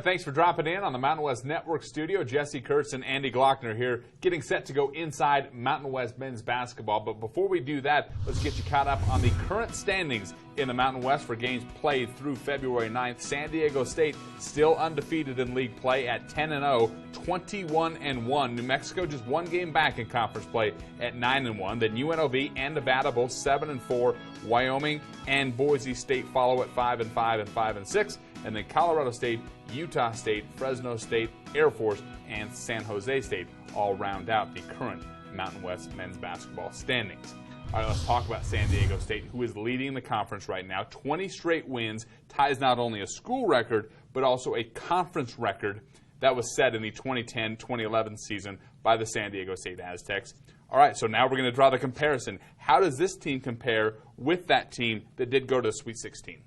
Thanks for dropping in on the Mountain West Network studio. Jesse Kurtz and Andy Glockner here, getting set to go inside Mountain West men's basketball. But before we do that, let's get you caught up on the current standings in the Mountain West for games played through February 9th. San Diego State still undefeated in league play at 10-0, 21-1. New Mexico just one game back in conference play at 9-1. Then UNLV and Nevada both 7-4. Wyoming and Boise State follow at 5-5 and 5-6. And then Colorado State, Utah State, Fresno State, Air Force, and San Jose State all round out the current Mountain West men's basketball standings. All right, let's talk about San Diego State, who is leading the conference right now. 20 straight wins, ties not only a school record, but also a conference record that was set in the 2010-2011 season by the San Diego State Aztecs. All right, so now we're going to draw the comparison. How does this team compare with that team that did go to the Sweet 16?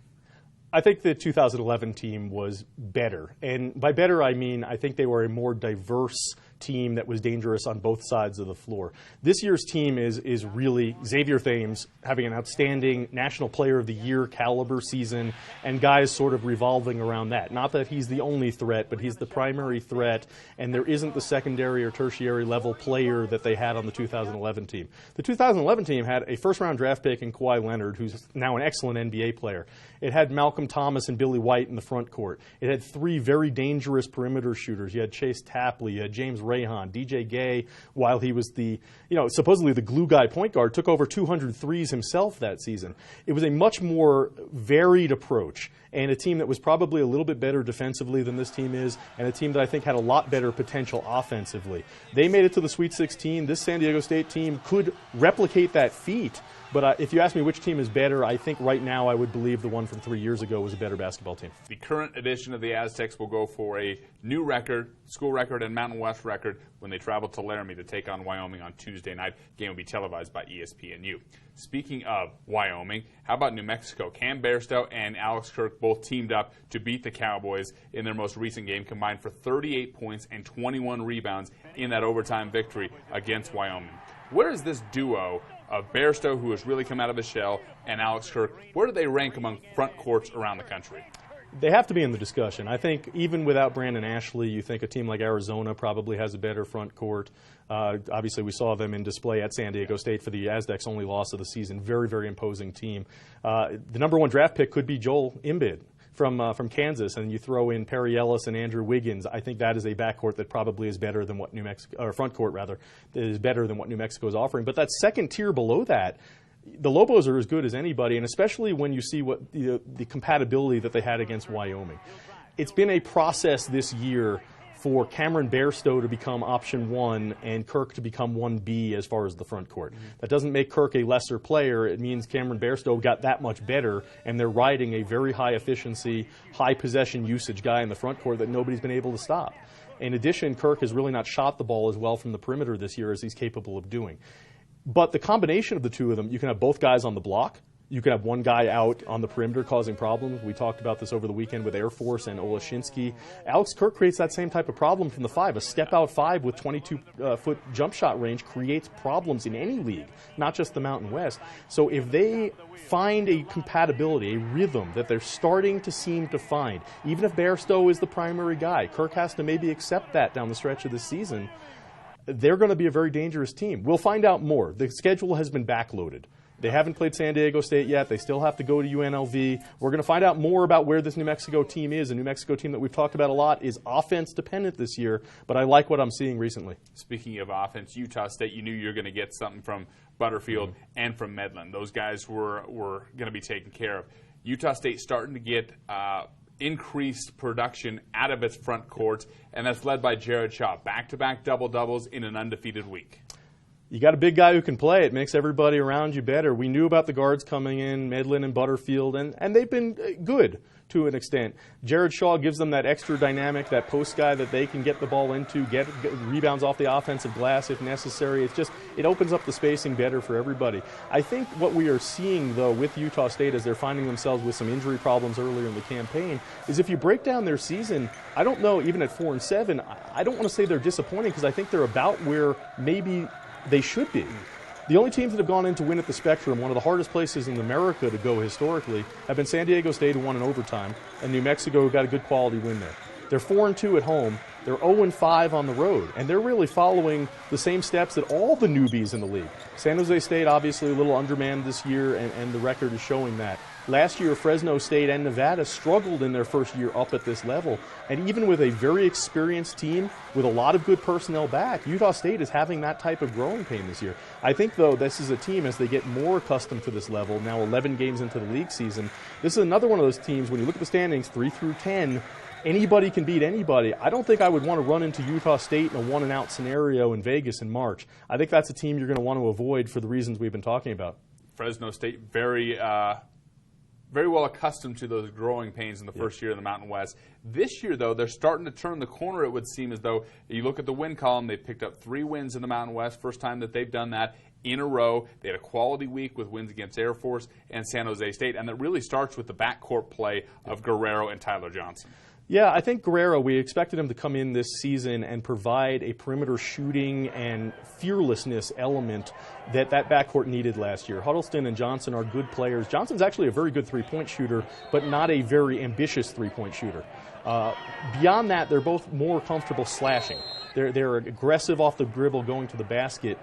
I think the 2011 team was better. And by better, I mean I think they were a more diverse team that was dangerous on both sides of the floor. This year's team is really Xavier Thames having an outstanding National Player of the Year caliber season, and guys sort of revolving around that. Not that he's the only threat, but he's the primary threat, and there isn't the secondary or tertiary level player that they had on the 2011 team. The 2011 team had a first-round draft pick in Kawhi Leonard, who's now an excellent NBA player. It had Malcolm Thomas and Billy White in the front court. It had three very dangerous perimeter shooters. You had Chase Tapley, you had James Rahan, DJ Gay, while he was the, supposedly the glue guy point guard, took over 200 threes himself that season. It was a much more varied approach, and a team that was probably a little bit better defensively than this team is, and a team that I think had a lot better potential offensively. They made it to the Sweet 16. This San Diego State team could replicate that feat. But if you ask me which team is better, I think right now I would believe the one from 3 years ago was a better basketball team. The current edition of the Aztecs will go for a new record, school record, and Mountain West record when they travel to Laramie to take on Wyoming on Tuesday night. The game will be televised by ESPNU. Speaking of Wyoming, how about New Mexico? Cam Bairstow and Alex Kirk both teamed up to beat the Cowboys in their most recent game, combined for 38 points and 21 rebounds in that overtime victory against Wyoming. Where is this duo of Bairstow, who has really come out of his shell, and Alex Kirk, where do they rank among front courts around the country? They have to be in the discussion. I think even without Brandon Ashley, you think a team like Arizona probably has a better front court. Obviously, we saw them in display at San Diego State for the Aztecs' only loss of the season. Very, very imposing team. The number one draft pick could be Joel Embiid from Kansas, and you throw in Perry Ellis and Andrew Wiggins. I think that is a backcourt that probably is better than what New Mexico, or front court rather, is better than what New Mexico is offering. But that second tier below that, the Lobos are as good as anybody, and especially when you see what the compatibility that they had against Wyoming. It's been a process this year for Cameron Bairstow to become option 1 and Kirk to become 1B as far as the front court. That doesn't make Kirk a lesser player. It means Cameron Bairstow got that much better, and they're riding a very high efficiency, high possession usage guy in the front court that nobody's been able to stop. In addition, Kirk has really not shot the ball as well from the perimeter this year as he's capable of doing. But the combination of the two of them, you can have both guys on the block. You can have one guy out on the perimeter causing problems. We talked about this over the weekend with Air Force and Olashinsky. Alex Kirk creates that same type of problem from the 5. A step-out 5 with 22-foot jump shot range creates problems in any league, not just the Mountain West. So if they find a compatibility, a rhythm that they're starting to seem to find, even if Bairstow is the primary guy, Kirk has to maybe accept that down the stretch of the season, they're going to be a very dangerous team. We'll find out more. The schedule has been backloaded. They haven't played San Diego State yet. They still have to go to UNLV. We're going to find out more about where this New Mexico team is. A New Mexico team that we've talked about a lot is offense dependent this year, but I like what I'm seeing recently. Speaking of offense, Utah State, you knew you were going to get something from Butterfield and from Medlin. Those guys were going to be taken care of. Utah State starting to get increased production out of its front court, and that's led by Jared Shaw. Back-to-back double-doubles in an undefeated week. You got a big guy who can play. It makes everybody around you better. We knew about the guards coming in, Medlin and Butterfield, and they've been good to an extent. Jared Shaw gives them that extra dynamic, that post guy that they can get the ball into, get rebounds off the offensive glass if necessary. It opens up the spacing better for everybody. I think what we are seeing, though, with Utah State as they're finding themselves with some injury problems earlier in the campaign, is if you break down their season, I don't know, even at 4-7, I don't want to say they're disappointing because I think they're about where maybe they should be. The only teams that have gone in to win at the Spectrum, one of the hardest places in America to go historically, have been San Diego State, who won in overtime, and New Mexico, who got a good quality win there. They're 4-2 at home. They're 0-5 on the road, and they're really following the same steps that all the newbies in the league. San Jose State obviously a little undermanned this year, and the record is showing that. Last year, Fresno State and Nevada struggled in their first year up at this level, and even with a very experienced team with a lot of good personnel back, Utah State is having that type of growing pain this year. I think, though, this is a team, as they get more accustomed to this level, now 11 games into the league season, this is another one of those teams, when you look at the standings, 3 through 10, anybody can beat anybody. I don't think I would want to run into Utah State in a one-and-out scenario in Vegas in March. I think that's a team you're going to want to avoid for the reasons we've been talking about. Fresno State very well accustomed to those growing pains in the first year in the Mountain West. This year, though, they're starting to turn the corner, it would seem as though. You look at the win column, they've picked up 3 wins in the Mountain West, first time that they've done that in a row. They had a quality week with wins against Air Force and San Jose State, and that really starts with the backcourt play of Guerrero and Tyler Johnson. Yeah, I think Guerrero, we expected him to come in this season and provide a perimeter shooting and fearlessness element that backcourt needed last year. Huddleston and Johnson are good players. Johnson's actually a very good three-point shooter, but not a very ambitious three-point shooter. Beyond that, they're both more comfortable slashing. They're aggressive off the dribble, going to the basket.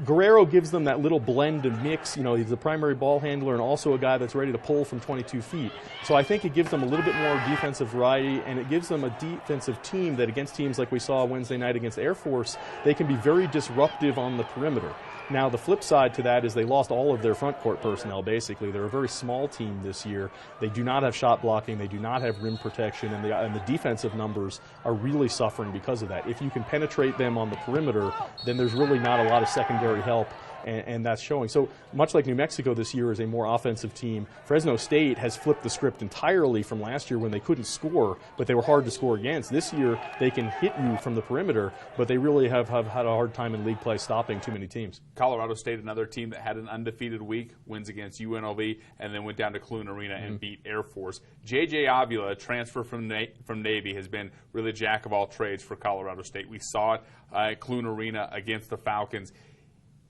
Guerrero gives them that little blend and mix. You know, he's the primary ball handler and also a guy that's ready to pull from 22 feet. So I think it gives them a little bit more defensive variety, and it gives them a defensive team that against teams like we saw Wednesday night against Air Force, they can be very disruptive on the perimeter. Now, the flip side to that is they lost all of their front court personnel, basically. They're a very small team this year. They do not have shot blocking. They do not have rim protection, and the defensive numbers are really suffering because of that. If you can penetrate them on the perimeter, then there's really not a lot of secondary help, and that's showing. So much like New Mexico this year is a more offensive team, Fresno State has flipped the script entirely from last year when they couldn't score, but they were hard to score against. This year, they can hit you from the perimeter, but they really have had a hard time in league play stopping too many teams. Colorado State, another team that had an undefeated week, wins against UNLV, and then went down to Clune Arena and beat Air Force. J.J. Avila, transfer from Navy, has been really jack of all trades for Colorado State. We saw it at Clune Arena against the Falcons.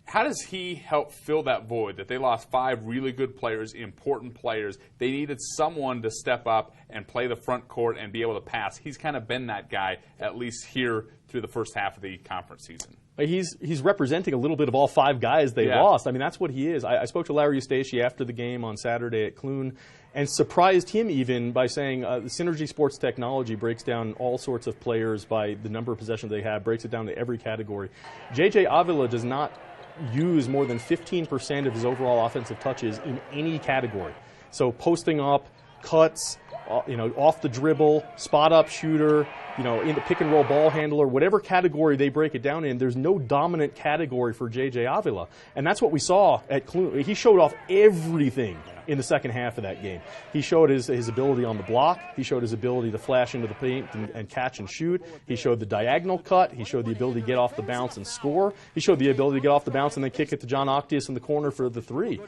How does he help fill that void that they lost 5 really good players, important players? They needed someone to step up and play the front court and be able to pass. He's kind of been that guy, at least here through the first half of the conference season. He's representing a little bit of all 5 guys they lost. I mean, that's what he is. I spoke to Larry Eustace after the game on Saturday at Clune and surprised him even by saying Synergy Sports Technology breaks down all sorts of players by the number of possessions they have, breaks it down to every category. J.J. Avila does not use more than 15% of his overall offensive touches in any category. So posting up, cuts, off the dribble, spot up shooter, in the pick and roll ball handler, whatever category they break it down in, there's no dominant category for J.J. Avila. And that's what we saw at Clune. He showed off everything in the second half of that game. He showed his ability on the block. He showed his ability to flash into the paint and catch and shoot. He showed the diagonal cut. He showed the ability to get off the bounce and score. He showed the ability to get off the bounce and then kick it to John Octius in the corner for the 3.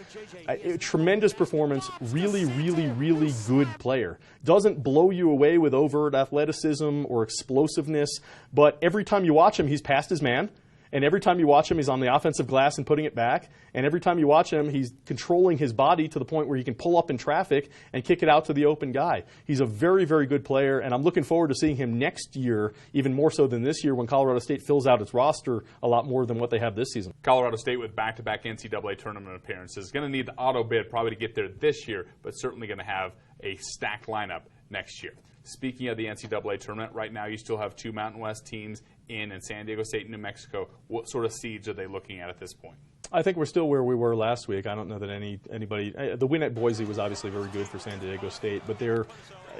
Tremendous performance. Really, really, really good player. Doesn't blow you away with overt athleticism or explosiveness, but every time you watch him, he's past his man. And every time you watch him, he's on the offensive glass and putting it back. And every time you watch him, he's controlling his body to the point where he can pull up in traffic and kick it out to the open guy. He's a very, very good player, and I'm looking forward to seeing him next year, even more so than this year when Colorado State fills out its roster a lot more than what they have this season. Colorado State with back-to-back NCAA tournament appearances. Going to need the auto bid probably to get there this year, but certainly going to have a stacked lineup next year. Speaking of the NCAA tournament, right now you still have 2 Mountain West teams in San Diego State and New Mexico. What sort of seeds are they looking at this point? I think we're still where we were last week. I don't know that anybody – the win at Boise was obviously very good for San Diego State, but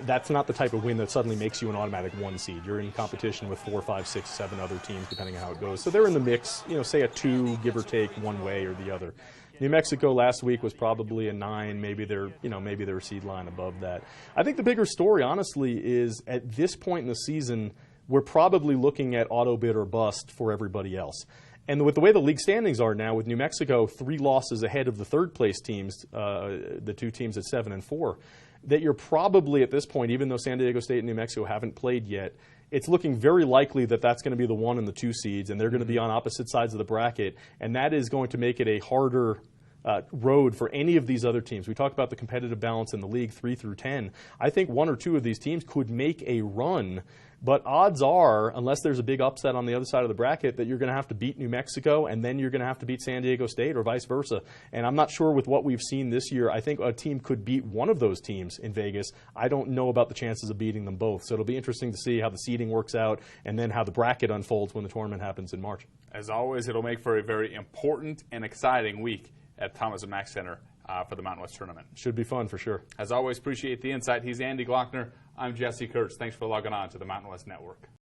that's not the type of win that suddenly makes you an automatic 1 seed. You're in competition with 4, 5, 6, 7 other teams, depending on how it goes. So they're in the mix, say a 2, give or take, one way or the other. New Mexico last week was probably a 9. Maybe they're a seed line above that. I think the bigger story, honestly, is at this point in the season, we're probably looking at auto bid or bust for everybody else. And with the way the league standings are now, with New Mexico 3 losses ahead of the third-place teams, the 2 teams at 7 and 4, that you're probably at this point, even though San Diego State and New Mexico haven't played yet, it's looking very likely that that's going to be the 1 and the 2 seeds, and they're going to be on opposite sides of the bracket, and that is going to make it a harder road for any of these other teams. We talked about the competitive balance in the league 3 through 10. I think 1 or 2 of these teams could make a run, but odds are, unless there's a big upset on the other side of the bracket, that you're going to have to beat New Mexico and then you're going to have to beat San Diego State or vice versa. And I'm not sure with what we've seen this year. I think a team could beat one of those teams in Vegas. I don't know about the chances of beating them both. So it'll be interesting to see how the seeding works out and then how the bracket unfolds when the tournament happens in March. As always, it'll make for a very important and exciting week at Thomas and Mack Center for the Mountain West Tournament. Should be fun for sure. As always, appreciate the insight. He's Andy Glockner. I'm Jesse Kurtz. Thanks for logging on to the Mountain West Network.